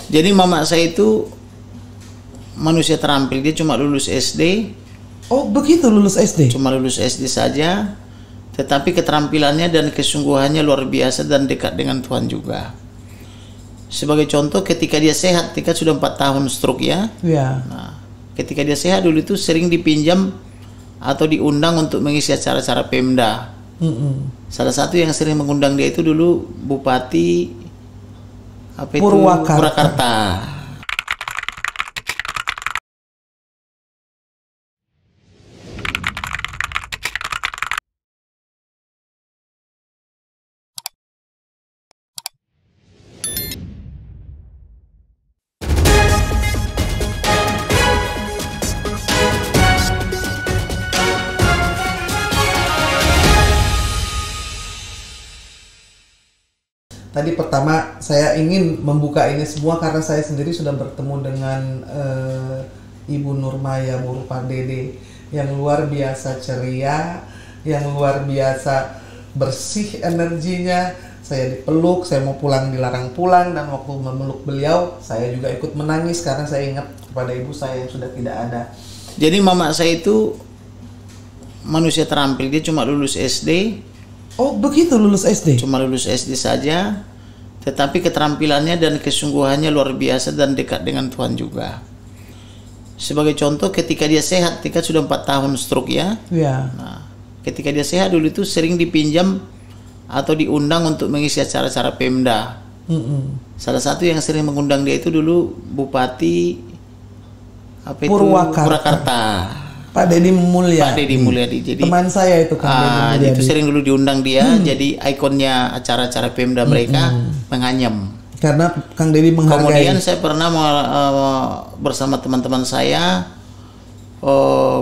Jadi mama saya itu manusia terampil, dia cuma lulus SD. Oh begitu, lulus SD? Cuma lulus SD saja, tetapi keterampilannya dan kesungguhannya luar biasa dan dekat dengan Tuhan juga. Sebagai contoh, ketika dia sehat, ketika sudah 4 tahun stroke ya. Ya. Nah, ketika dia sehat dulu itu sering dipinjam atau diundang untuk mengisi acara-acara Pemda. Salah satu yang sering mengundang dia itu dulu Bupati Purwakarta. Tadi pertama saya ingin membuka ini semua karena saya sendiri sudah bertemu dengan Ibu Nurmaya Murupa Dede yang luar biasa ceria, yang luar biasa bersih energinya. Saya dipeluk, saya mau pulang dilarang pulang, dan waktu memeluk beliau saya juga ikut menangis karena saya ingat kepada ibu saya yang sudah tidak ada. Jadi mama saya itu manusia terampil, dia cuma lulus SD. Oh begitu, lulus SD? Cuma lulus SD saja, tetapi keterampilannya dan kesungguhannya luar biasa dan dekat dengan Tuhan juga. Sebagai contoh, ketika dia sehat, ketika sudah 4 tahun stroke ya. Ya. Nah, ketika dia sehat dulu itu sering dipinjam atau diundang untuk mengisi acara-acara Pemda. Salah satu yang sering mengundang dia itu dulu Bupati Purwakarta. Pak Deddy Mulyadi. Pak Deddy Mulyadi. Jadi teman saya itu kan Deddy Mulyadi. Itu sering dulu diundang dia, jadi ikonnya acara-acara Pemda mereka menganyam. Karena Kang Deddy menghargai. Kemudian saya pernah bersama teman-teman saya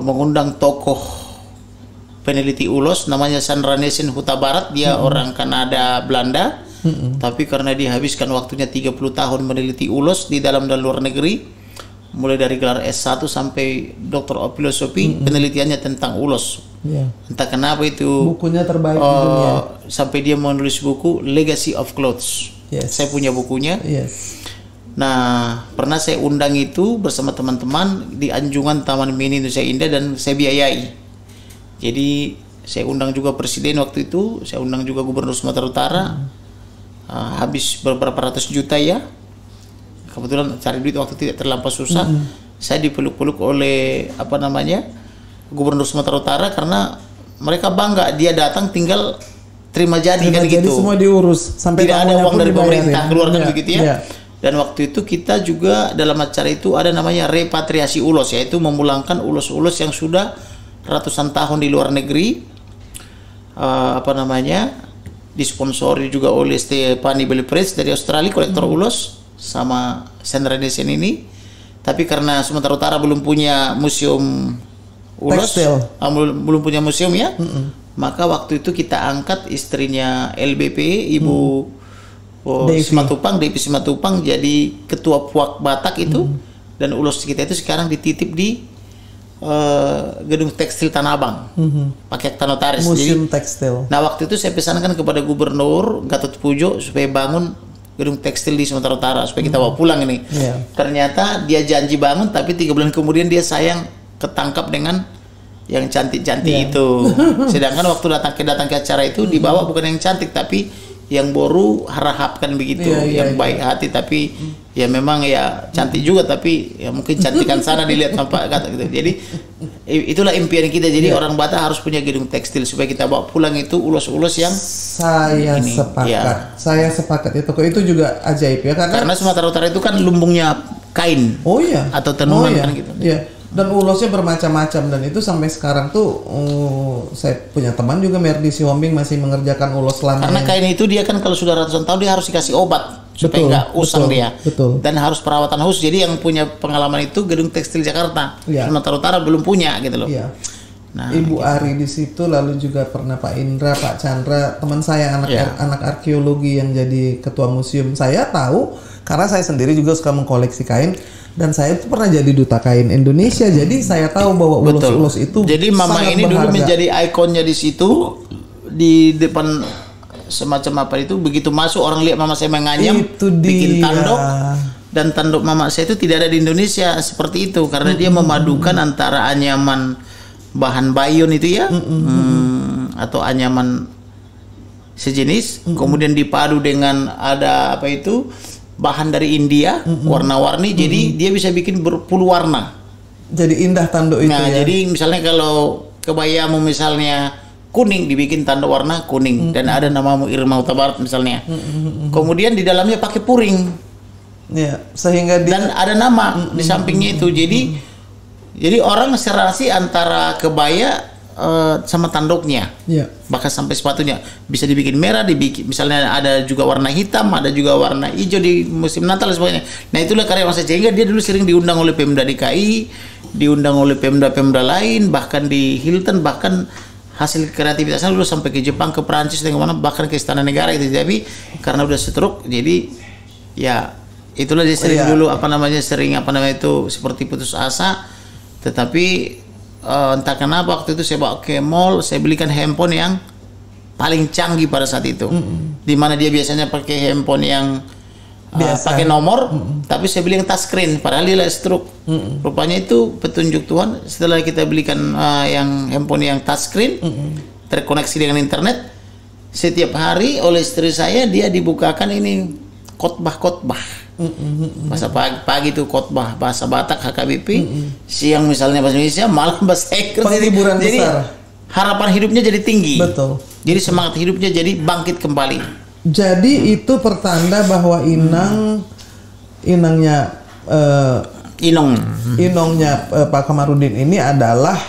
mengundang tokoh peneliti ULOS namanya Sandra Nesin Huta Barat. Dia orang Kanada Belanda, tapi karena dia habiskan waktunya 30 tahun meneliti ULOS di dalam dan luar negeri, mulai dari gelar S1 sampai Doctor of Philosophy, penelitiannya tentang ULOS. Entah kenapa itu bukunya terbaik di dunia. Sampai dia menulis buku Legacy of Clothes. Saya punya bukunya. Nah, pernah saya undang itu bersama teman-teman di Anjungan Taman Mini Indonesia Indah dan saya biayai. Jadi saya undang juga presiden waktu itu, saya undang juga gubernur Sumatera Utara. Habis beberapa ratus juta ya. Kebetulan cari duit waktu tidak terlampau susah. Saya dipeluk-peluk oleh gubernur Sumatera Utara karena mereka bangga dia datang tinggal terima jadi kan gitu. Jadi semua diurus sampai tidak ada uang dari pemerintah keluarkan begitu ya. Dan waktu itu kita juga dalam acara itu ada namanya repatriasi ulos, yaitu memulangkan ulos-ulos yang sudah ratusan tahun di luar negeri, disponsori juga oleh Stephanie Belpres dari Australia, kolektor ulos, sama Sandra Nesin ini. Tapi karena Sumatera Utara belum punya museum ulos, belum punya museum ya, maka waktu itu kita angkat istrinya LBP, Ibu Devi Simatupang jadi ketua Puak Batak itu, dan ulos kita itu sekarang dititip di gedung tekstil Tanah Abang, pakai akta notaris. Museum tekstil. Nah waktu itu saya pesankan kepada Gubernur Gatot Pujo supaya bangun gedung tekstil di Sumatera Utara supaya kita bawa pulang ini. Ternyata dia janji bangun, tapi 3 bulan kemudian dia sayang ketangkap dengan yang cantik-cantik itu. Sedangkan waktu datang ke acara itu dibawa bukan yang cantik tapi yang baru harapkan begitu, yang baik hati, tapi ya memang ya cantik juga, tapi ya mungkin cantikan sana dilihat nampak kata gitu. Jadi itulah impian kita. Jadi orang Batak harus punya gedung tekstil supaya kita bawa pulang itu ulos-ulos yang saya sepakat itu juga ajaib ya, karena Sumatera Utara itu kan lumbungnya kain atau tenun kan gitu. Dan ulosnya bermacam-macam, dan itu sampai sekarang tuh saya punya teman juga Merdi Sihombing masih mengerjakan ulos lama. Karena kain itu dia kan kalau sudah ratusan tahun dia harus dikasih obat supaya nggak usang dia. Dan harus perawatan khusus. Jadi yang punya pengalaman itu gedung tekstil Jakarta, Sumatera Utara belum punya gitu loh. Nah, Ibu Ari di situ, lalu juga pernah Pak Indra, Pak Chandra, teman saya anak arkeologi yang jadi ketua museum. Saya tahu karena saya sendiri juga suka mengkoleksi kain. Dan saya itu pernah jadi duta kain Indonesia, jadi saya tahu bahwa ulos-ulos itu jadi mama ini berharga. Dulu menjadi ikonnya di situ, di depan semacam apa itu, begitu masuk orang lihat mama saya menganyam, bikin tanduk, dan tanduk mama saya itu tidak ada di Indonesia seperti itu karena dia memadukan antara anyaman bahan bayon itu ya, atau anyaman sejenis, kemudian dipadu dengan ada apa itu bahan dari India, warna-warni, jadi dia bisa bikin berpuluh warna. Jadi indah tanduk itu Nah, ya. jadi misalnya kalau kebayamu misalnya kuning, dibikin tanduk warna kuning, dan ada namamu Irma Huta Barat misalnya. Kemudian di dalamnya pakai puring. Ya, sehingga Dan ada nama di sampingnya itu. Jadi orang serasi antara kebaya sama tanduknya. ya. Bahkan sampai sepatunya bisa dibikin merah, dibikin misalnya ada juga warna hitam, ada juga warna hijau di musim Natal dan sebagainya. Nah, itulah karya masa sehingga dia dulu sering diundang oleh Pemda DKI, diundang oleh Pemda lain, bahkan di Hilton, bahkan hasil kreativitasnya dulu sampai ke Jepang, ke Perancis dan kemana, bahkan ke Istana Negara gitu. Tapi karena udah stroke, jadi ya itulah dia sering dulu sering itu seperti putus asa. Tetapi entah kenapa waktu itu saya bawa ke mall, saya belikan handphone yang paling canggih pada saat itu. Di mana dia biasanya pakai handphone yang pakai nomor, tapi saya beli yang touchscreen, padahal dia stroke. Rupanya itu petunjuk Tuhan. Setelah kita belikan yang handphone yang touchscreen, terkoneksi dengan internet, setiap hari oleh istri saya dia dibukakan ini khotbah. Bahasa pagi itu khotbah bahasa Batak HKBP, siang misalnya bahasa Indonesia, malam bahasa Inggris. Penghiburan Jadi besar. harapan hidupnya jadi tinggi. Betul. Jadi semangat hidupnya jadi bangkit kembali. Jadi itu pertanda bahwa inongnya Pak Kamarudin ini adalah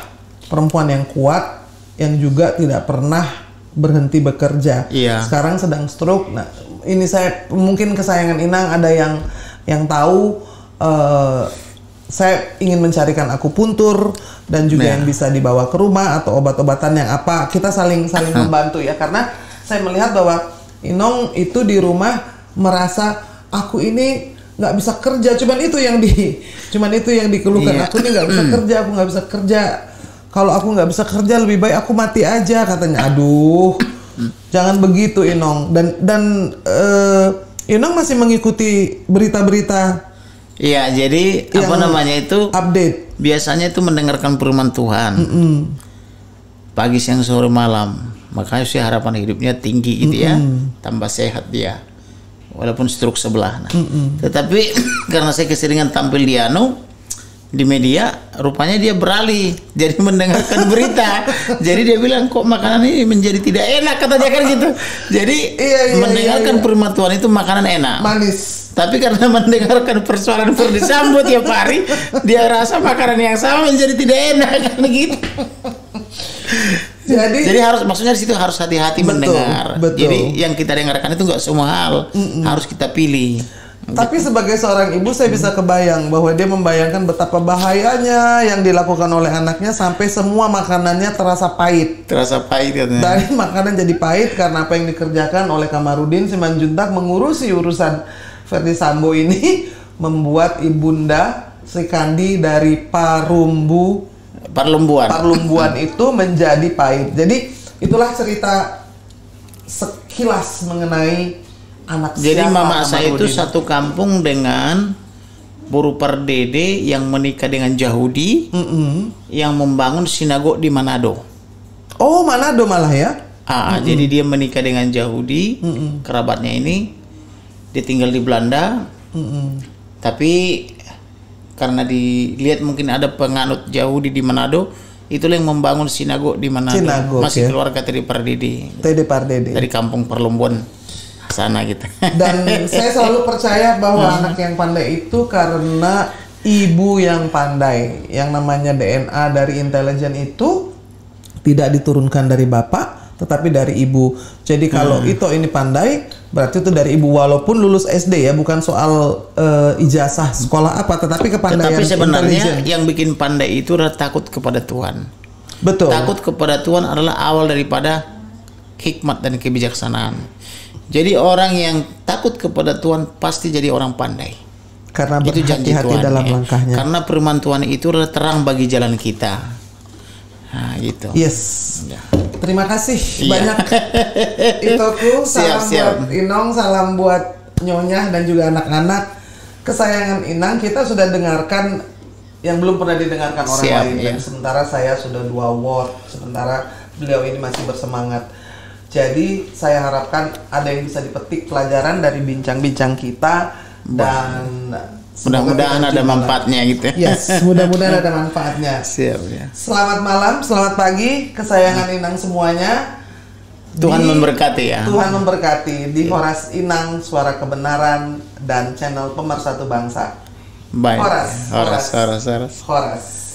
perempuan yang kuat, yang juga tidak pernah berhenti bekerja. Iya. Sekarang sedang stroke. Nah, ini saya mungkin kesayangan Inang ada yang tahu. Saya ingin mencarikan akupuntur dan juga yang bisa dibawa ke rumah atau obat-obatan yang apa. Kita saling membantu ya, karena saya melihat bahwa Inong itu di rumah merasa aku ini nggak bisa kerja. Cuman itu yang dikeluhkan. Iya. Aku ini nggak bisa kerja, aku nggak bisa kerja. Kalau aku nggak bisa kerja lebih baik aku mati aja katanya. Aduh, jangan begitu Inong. Dan Inong masih mengikuti berita-berita. Iya, jadi Update. Biasanya itu mendengarkan firman Tuhan. Pagi, siang, sore, malam. Makanya sih harapan hidupnya tinggi gitu ya. Tambah sehat dia. Walaupun stroke sebelah. Nah. Tetapi karena saya keseringan tampil di media, rupanya dia beralih jadi mendengarkan berita. Jadi dia bilang, kok makanan ini menjadi tidak enak, katanya kan gitu. Jadi mendengarkan firman Tuhan itu makanan enak, manis. tapi karena mendengarkan persoalan Ferdy Sambo tiap hari, dia rasa makanan yang sama menjadi tidak enak kan gitu. Jadi maksudnya di situ harus hati-hati mendengar. Betul. Jadi yang kita dengarkan itu nggak semua hal harus kita pilih. Tapi sebagai seorang ibu saya bisa kebayang bahwa dia membayangkan betapa bahayanya yang dilakukan oleh anaknya sampai semua makanannya terasa pahit. Terasa pahit katanya. Dari makanan jadi pahit karena apa yang dikerjakan oleh Kamarudin Simanjuntak mengurusi urusan Ferdy Sambo ini membuat ibunda Sri Kandi dari Parlumbuan itu menjadi pahit. Jadi itulah cerita sekilas mengenai anak Jadi siapa mama saya itu Kamarudin. satu kampung dengan Buru Pardede yang menikah dengan Yahudi yang membangun sinagog di Manado. Oh, Manado malah ya? Jadi dia menikah dengan Yahudi, kerabatnya ini, dia tinggal di Belanda. Tapi karena dilihat mungkin ada penganut Yahudi di Manado, itulah yang membangun sinagog di Manado. Masih keluarga Tede Pardede. Dari kampung Parlumbuan sana gitu. Dan saya selalu percaya bahwa anak yang pandai itu karena ibu yang pandai. Yang namanya DNA dari intelijen itu tidak diturunkan dari bapak, tetapi dari ibu. Jadi kalau Ito ini pandai, berarti itu dari ibu, walaupun lulus SD ya, bukan soal ijazah sekolah apa, tetapi kepandaian. Tetapi sebenarnya yang bikin pandai itu adalah takut kepada Tuhan. Betul. Takut kepada Tuhan adalah awal daripada hikmat dan kebijaksanaan. Jadi orang yang takut kepada Tuhan pasti jadi orang pandai. Karena berhati-hati dalam langkahnya. Karena firman Tuhan itu adalah terang bagi jalan kita. Nah, gitu. Yes. Ya. Terima kasih banyak Itoku. Salam buat Inong, salam buat Nyonya dan juga anak-anak. kesayangan Inang kita sudah dengarkan yang belum pernah didengarkan orang lain. Iya. Sementara saya sudah 2 award, sementara beliau ini masih bersemangat. Jadi saya harapkan ada yang bisa dipetik pelajaran dari bincang-bincang kita dan mudah-mudahan ada manfaatnya gitu. Yes, mudah-mudahan ada manfaatnya. Siap ya. Selamat malam, selamat pagi, kesayangan Inang semuanya. Tuhan memberkati ya. Tuhan memberkati di Horas Inang, Suara Kebenaran dan channel Pemersatu Bangsa. Baik. Horas. Horas. Horas.